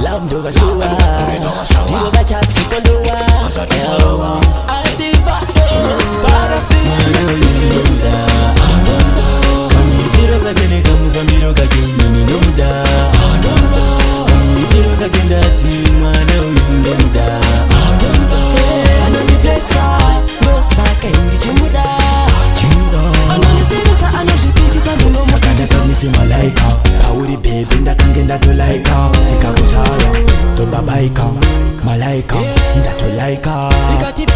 Love ndo bashuwa Diyo bacha tifondowa Adi vades parasi Mano yinda Kamitiro kagene kamuvambiro kagene minomuda Kamitiro kagenda ti mwana yinda Anoni blessa Nosa kendi chimuda Anoni sipesa anojipikisa nduno Sakanda sanisi malaika Kauri baby ndakangenda tolaika Tika kusaya Tobabaika Malaika Ndatolaika Nikati